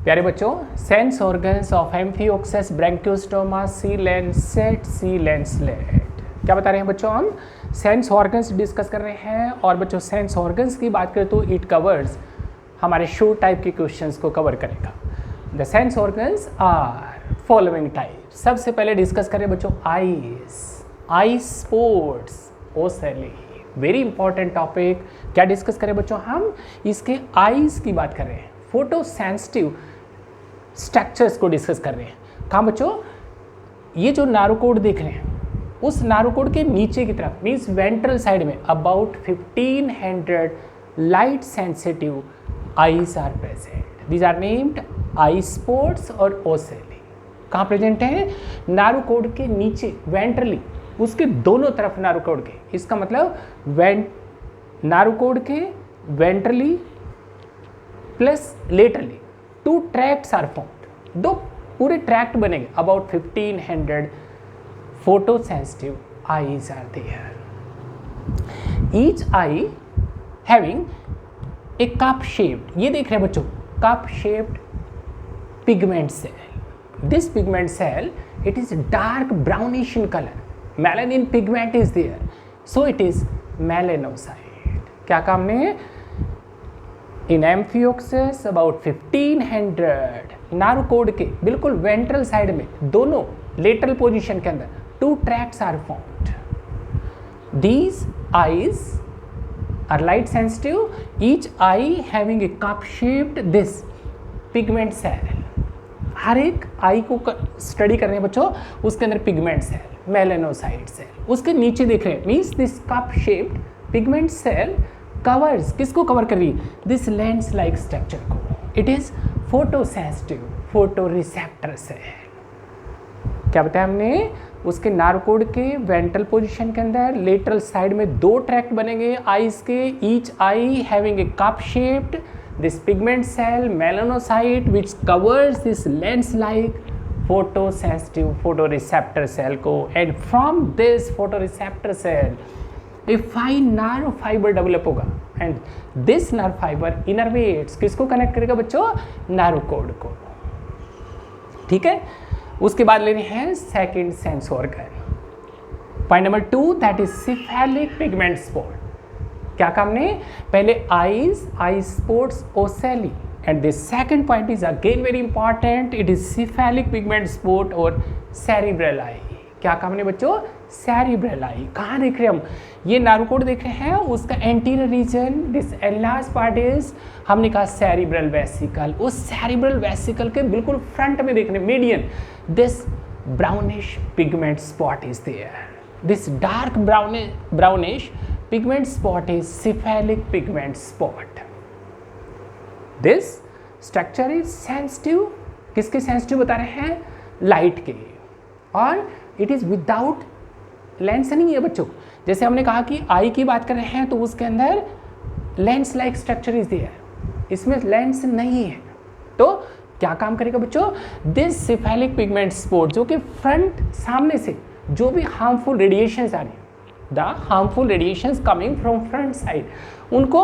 प्यारे बच्चों, sense organs of amphioxus, branchiostoma, sea lancet, sea lancelet. क्या बता रहे हैं बच्चों? हम सेंस ऑर्गन्स डिस्कस कर रहे हैं। और बच्चों सेंस ऑर्गन्स की बात करें तो इट कवर्स हमारे शो टाइप के क्वेश्चंस को कवर करेगा। The sense organs are following type. सबसे पहले डिस्कस करें बच्चों eye spots, ocelli, very important topic. क्या डिस्कस करें बच्चों? हम इसके आईज की बात कर रहे हैं, फोटो सेंसिटिव स्ट्रक्चर्स को डिस्कस कर रहे हैं। कहाँ बच्चों? ये जो नारोकोड देख रहे हैं, उस नारोकोड के नीचे की तरफ मीन्स वेंट्रल साइड में about 1500 light sensitive eyes are present. These are named eye spots और ओसेली। कहाँ प्रेजेंट है? नारोकोड के नीचे वेंट्रली, उसके दोनों तरफ नारोकोड के। इसका मतलब नारोकोड के ventrally plus laterally two tracts are formed. दो पूरे ट्रैक्ट बनेंगे। About 1500 photo sensitive eyes are there. Each eye having a cup shaped, ये देख रहे हैं बच्चों, cup shaped pigment cell. This pigment cell it is dark brownish in color. Melanin pigment is there, so it is melanocyte. क्या काम ने? इन एम्फियोक्सेस about 1500 नारोकोड के बिल्कुल वेंट्रल साइड में, दोनों लेटरल पोजीशन के अंदर two tracts are formed. These eyes are light sensitive, each eye having a cup shaped this pigment cell. हर एक आई को स्टडी कर रहे हैं बच्चों, उसके अंदर पिगमेंट सेल, मेलानोसाइट सेल। उसके नीचे देख रहे हैं means this cup shaped pigment cell covers, किसको कवर कर रही है? दिस लेंस लाइक स्ट्रक्चर को। It is photo sensitive photo receptor cell. क्या बताया हमने? उसके नारोकोड के वेंट्रल पोजीशन के अंदर लेटरल साइड में दो ट्रैक्ट बनेंगे आईज के। Each eye having a cup shaped this pigment cell melanocyte which covers this lens like photosensitive photoreceptor cell को, and from this photoreceptor cell a fine nerve fiber develop होगा, and this nerve fiber innervates, किसको connect करेगा बच्चों? नारोकोड को। ठीक है, उसके बाद लेने हैं second sense organ. Point number 2 that is cephalic pigment spot. क्या काम ने? पहले eyes, eye spots, ocelli, and this second point is again very important, it is cephalic pigment spot और सेरिब्रल आई। क्या काम ने बच्चों? Cerebral eye. कहाँ देख रहे हैं हम? ये नारोकोड देख रहे हैं, उसका anterior region, this enlarge part is, हमने कहा सेरिब्रल वेसिकल। उस सेरिब्रल वेसिकल के बिल्कुल फ्रंट में देख रहे हैं, median, this brownish pigment spot is there. This dark brownish pigment spot is cephalic pigment spot. This structure is sensitive, किसके sensitive बता रहे हैं? लाइट के। और it is without लेंस नहीं है बच्चों। जैसे हमने कहा कि आई की बात कर रहे हैं तो उसके अंदर lens like structure is there, इसमें लेंस नहीं है। तो क्या काम करेगा बच्चों? दिस सिफेलिक पिगमेंट स्पॉट, जो कि फ्रंट सामने से जो भी हार्मफुल रेडिएशंस आ रही है, the harmful radiations coming from front side, उनको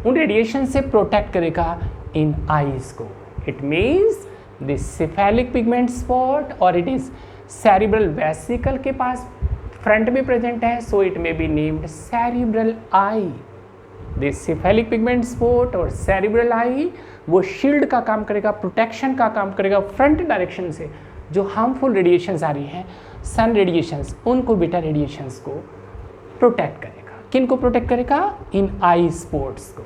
उन रेडिएशन से प्रोटेक्ट करेगा इन आईज को। It means this cephalic pigment spot और इट इज सेरिब्रल वेसिकल के पास फ्रंट में प्रेजेंट है, so it may be named cerebral I. This cephalic pigment spot और सेरिब्रल आई वो शील्ड का काम करेगा, प्रोटेक्शन का काम करेगा फ्रंट डायरेक्शन से। जो हार्मफुल रेडिएशंस आ रही हैं, सन रेडिएशंस, उनको बीटा रेडिएशंस को प्रोटेक्ट करेगा। किन को प्रोटेक्ट करेगा? इन आई स्पोर्ट्स को।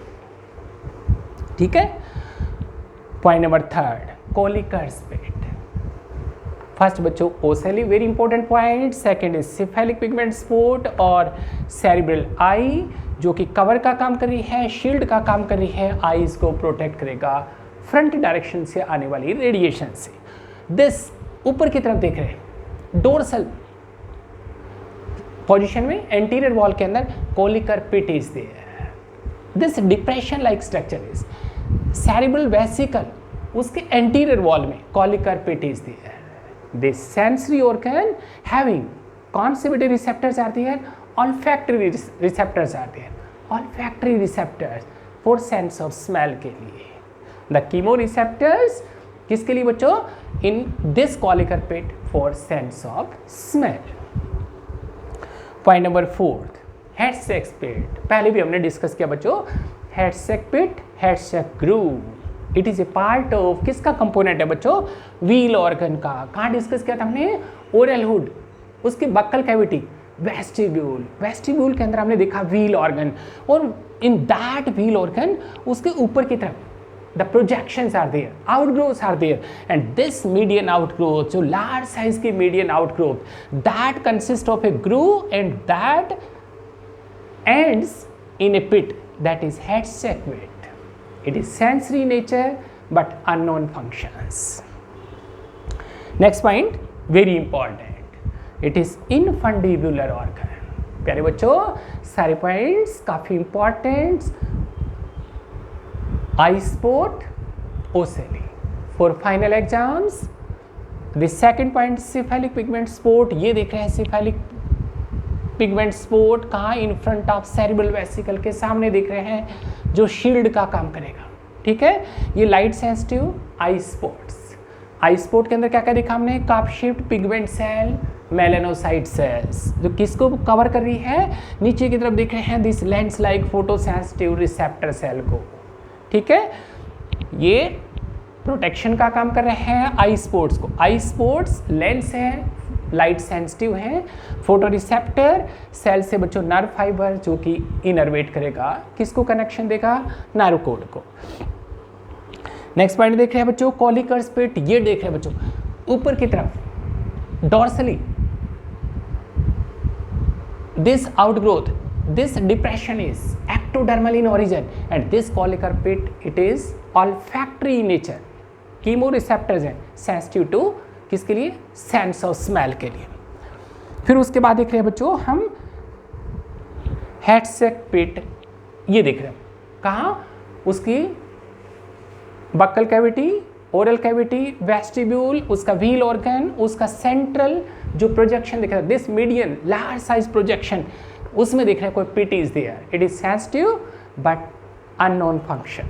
ठीक है। Point number 3 Kolliker pit. First बच्चों ocelli, very important point. Second is cephalic pigment spot और सेरिब्रल आई, जो कि कवर का काम कर रही है, शील्ड का काम कर रही है, आईज को प्रोटेक्ट करेगा फ्रंट डायरेक्शन से आने वाली रेडिएशन से। दिस ऊपर की तरफ देख रहे हैं, डोर्सल पोजीशन में एंटीरियर वॉल के अंदर Kolliker pit is there. This depression like structure is cerebral vesicle, उसके एंटीरियर वॉल में Kolliker pit is there. This sensory organ having कौन से बेटे रिसेप्टर्स आते हैं? ऑल्फैक्टरी रिसेप्टर्स आते हैं। Olfactory receptors for sense of smell के लिए। द कीमोरिसेप्टर्स किसके लिए बच्चों? In this Kolliker pit for sense of smell. Point number 4, Hatschek pit. पहले भी हमने डिस्कस किया बच्चों, Hatschek pit, Hatschek groove. It is a part of किसका कंपोनेंट है बच्चों? व्हील ऑर्गन का। कहाँ डिस्कस किया था हमने? ओरल हुड, उसकी बक्कल कैविटी, वेस्टिब्यूल। वेस्टिब्यूल के अंदर हमने देखा व्हील ऑर्गन, और इन दैट व्हील ऑर्गन उसके ऊपर की तरफ the projections are there, outgrowths are there, and this median outgrowth, जो large size की median outgrowth, that consists of a groove and that ends in a pit, that is headsac pit. It is sensory nature but unknown functions. Next point, very important, it is infundibular organ. प्यारे बच्चों, सारे points काफी important. Eye spot, ocelli for final exams. The second point, cephalic pigment spot. ये देख रहे हैं cephalic pigment spot कहाँ? In front of cerebral vesicle के सामने देख रहे हैं, जो शील्ड का काम करेगा। ठीक है, ये light sensitive eye spots. Eye spot के अंदर क्या क्या देखा हमने? Cup shaped pigment cell, melanocyte cells, जो किसको कवर कर रही है? नीचे की तरफ देख रहे हैं this lens like photosensitive receptor cell को। ठीक है, ये प्रोटेक्शन का काम कर रहे हैं आई स्पोर्ट्स को। आई स्पोर्ट्स लेंस है, लाइट सेंसिटिव है, फोटो रिसेप्टर सेल से बच्चों नर्व फाइबर जो कि इनर्वेट करेगा, किसको कनेक्शन देगा? नर्व कोड को। नेक्स्ट पॉइंट देख रहे हैं बच्चों, कॉलिकर पिट। ये देख रहे हैं बच्चों ऊपर की तरफ dorsally, this outgrowth, this depression is ectodermal in origin and this colicar pit it is olfactory in nature. chemoreceptors हैं sensitive to किसके लिए? sense of smell के लिए। फिर उसके बाद देख रहे हैं बच्चों हम हेडसेक पिट। ये देख रहे हैं कहाँ? उसकी buccal cavity, oral cavity, vestibule, उसका व्हील ऑर्गन, उसका सेंट्रल जो प्रोजेक्शन दिख रहा है, this median large size projection, उसमें देख रहे हैं कोई pit is there. It is sensitive but unknown function.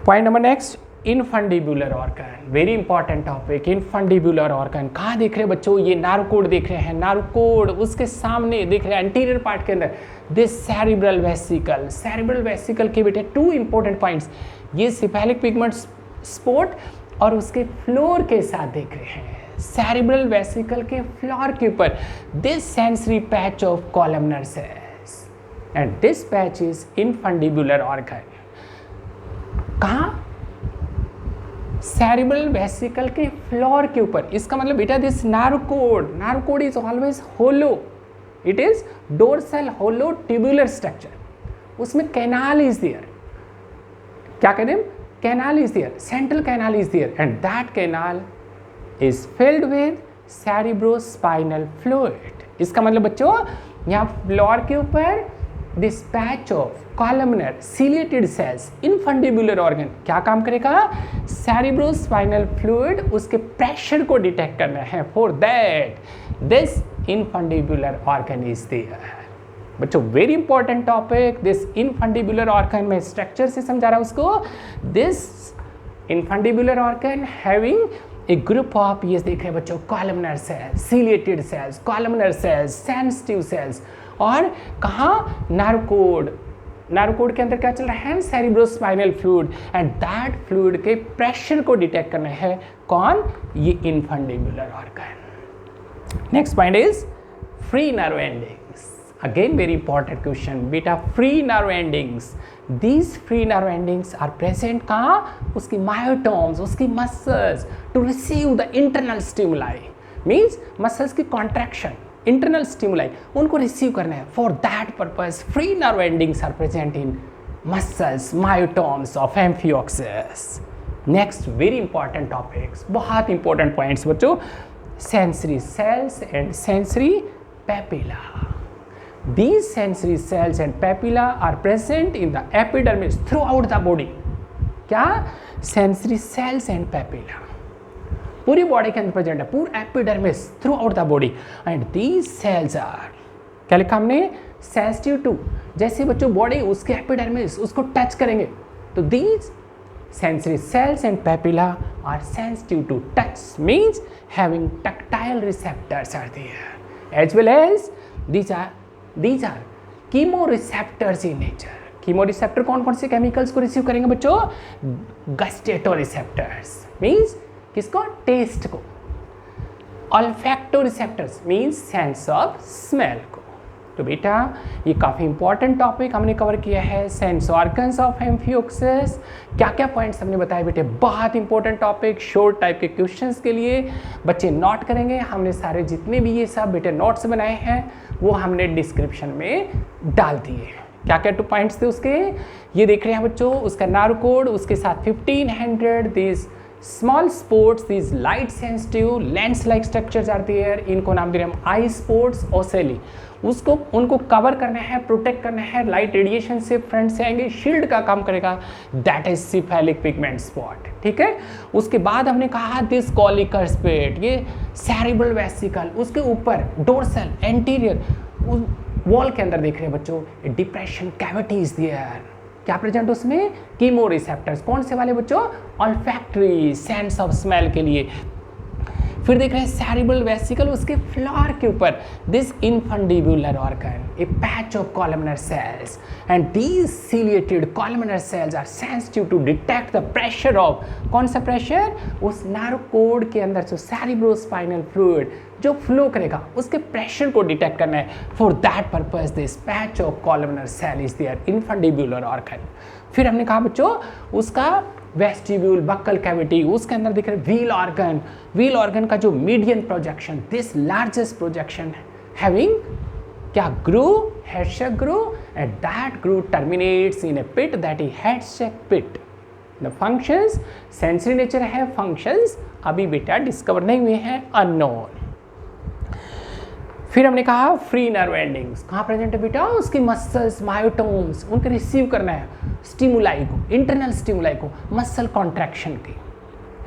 Point number next, infundibular organ. Very important topic, infundibular organ. कहाँ देख रहे हैं बच्चों? ये नार्व कोड देख रहे हैं, नार्व कोड उसके सामने देख रहे हैं एंटीरियर पार्ट के अंदर this cerebral vesicle. Cerebral vesicle के बेटे 2 इंपॉर्टेंट पॉइंट्स, ये सिफेलिक पिगमेंट स्पोर्ट और उसके फ्लोर के साथ देख रहे हैं। सेरिब्रल वेसिकल के फ्लोर के ऊपर this sensory patch of columnar cells and this patch is infundibular organ. कहाँ? सेरिब्रल वेसिकल के फ्लोर के ऊपर। इसका मतलब बेटा this nerve cord is always hollow, it is dorsal hollow tubular structure. उसमें कैनाल इज देयर। क्या कह रहे हैं? Canal is there, central canal is there and that canal is filled with cerebrospinal fluid। इसका मतलब बच्चों यहाँ फ्लोर के ऊपर this patch of columnar ciliated cells infundibular organ क्या काम करेगा? cerebrospinal fluid उसके प्रेशर को डिटेक्ट करना है। for that this infundibular organ is there। बच्चों very important topic, this infundibular organ में स्ट्रक्चर से समझा रहा उसको। This infundibular organ having a group of, ये देख रहे हैं बच्चों, columnar cells, ciliated cells, columnar cells, sensitive cells, और कहाँ? Nerve code. नर्व कोड के अंदर क्या चल रहा है? Cerebrospinal fluid and that fluid के प्रेशर को डिटेक्ट करना है। कौन? ये infundibular organ. Next point is free nerve endings. Again very important question बेटा, free nerve endings. These free nerve endings are present कहाँ? उसकी मायोटोम्स, उसकी muscles to receive the internal stimuli, means muscles की contraction, internal stimuli उनको receive करना है। For that purpose free nerve endings are present in muscles, myotomes of amphioxus। Next very important topics, बहुत important points बच्चों, sensory cells and sensory papilla। These sensory cells and papilla are present in the epidermis throughout the body। क्या? sensory cells and papilla पूरी body के अंदर present है, पूरा epidermis throughout the body and these cells are, क्या लिखा हमने? Sensitive to, जैसे बच्चों बॉडी उसके एपिडर्मिस उसको टच करेंगे तो these sensory cells and papilla are sensitive to touch, means having tactile receptors are there, as well as these are chemoreceptors in nature. chemoreceptor कौन कौन से केमिकल्स को रिसीव करेंगे बच्चों? गस्टेटोरिसेप्टर्स मीन्स किसको? टेस्ट को. ऑल्फैक्टोरिसेप्टर्स मीन्स सेंस ऑफ स्मेल को. तो बेटा ये काफ़ी इंपॉर्टेंट टॉपिक हमने कवर किया है, सेंस ऑर्गन्स ऑफ एम्फियोक्सिस. क्या क्या पॉइंट्स हमने बताए बेटे? बहुत इंपॉर्टेंट टॉपिक, शॉर्ट टाइप के क्वेश्चंस के लिए बच्चे नोट करेंगे. हमने सारे जितने भी ये सब बेटे नोट्स बनाए हैं वो हमने डिस्क्रिप्शन में डाल दिए. क्या क्या 2 पॉइंट्स थे उसके? ये देख रहे हैं बच्चों, उसका नारो कोड, उसके साथ 1500 this small spots, this light sensitive lens like structures are there. इनको नाम दे रहे हम आई स्पोर्ट्स ओसेली. उसको उनको कवर करना है, प्रोटेक्ट करना है लाइट रेडिएशन से, फ्रंट से आएंगे, शील्ड का काम करेगा. That is cephalic pigment spot. ठीक है. उसके बाद हमने कहा दिस कॉलिकर स्पेट, ये सेरिब्रल वेसिकल, उसके ऊपर डोर्सल एंटीरियर वॉल के अंदर देख रहे हैं बच्चों डिप्रेशन कैविटीज देयर. क्या प्रेजेंट उसमें? कीमोरिसेप्टर्स. कौन से वाले बच्चों? ऑल्फैक्टरी, सेंस ऑफ स्मेल के लिए. फिर देख रहे हैं सेरिब्रल वेसिकल, उसके फ्लोर के ऊपर this infundibular organ, a patch of columnar cells, and these ciliated columnar cells are sensitive to detect the pressure of, कौन सा प्रेशर? उस नर्व कोड के अंदर जो सेरिब्रोस्पाइनल फ्लूइड जो फ्लो करेगा उसके प्रेशर को डिटेक्ट करना है. For that purpose this patch of columnar cell is there, infundibular organ. फिर हमने कहा बच्चों उसका वेस्टिब्यूल, बक्कल कैविटी, उसके अंदर दिख रहे व्हील ऑर्गन. व्हील ऑर्गन का जो median projection, this largest projection having क्या? Groove, Hatschek groove, and that groove terminates in a pit, that is Hatschek pit. The functions sensory nature है, functions अभी बेटा discover नहीं हुए हैं, unknown. फिर हमने कहा फ्री नर्व एंडिंग्स कहाँ प्रेजेंट है बेटा? उसकी मसल्स, मायोटोम्स, उनको रिसीव करना है स्टिमुलाई को, इंटरनल स्टिमुलाई को, मसल कॉन्ट्रैक्शन की.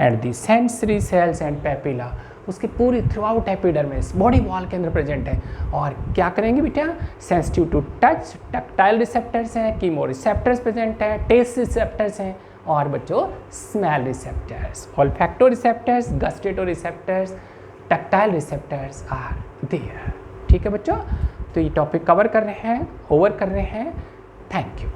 And the sensory cells and papilla उसकी पूरी throughout epidermis body wall के अंदर प्रेजेंट है. और क्या करेंगे बेटा? Sensitive to touch, tactile receptors हैं, कीमो रिसेप्टर्स प्रेजेंट है, टेस्ट रिसेप्टर्स हैं, और बच्चों smell receptors, olfactory receptors, gustatory receptors, tactile receptors are there. ठीक है बच्चों, तो ये टॉपिक कवर कर रहे हैं, ओवर कर रहे हैं. Thank you.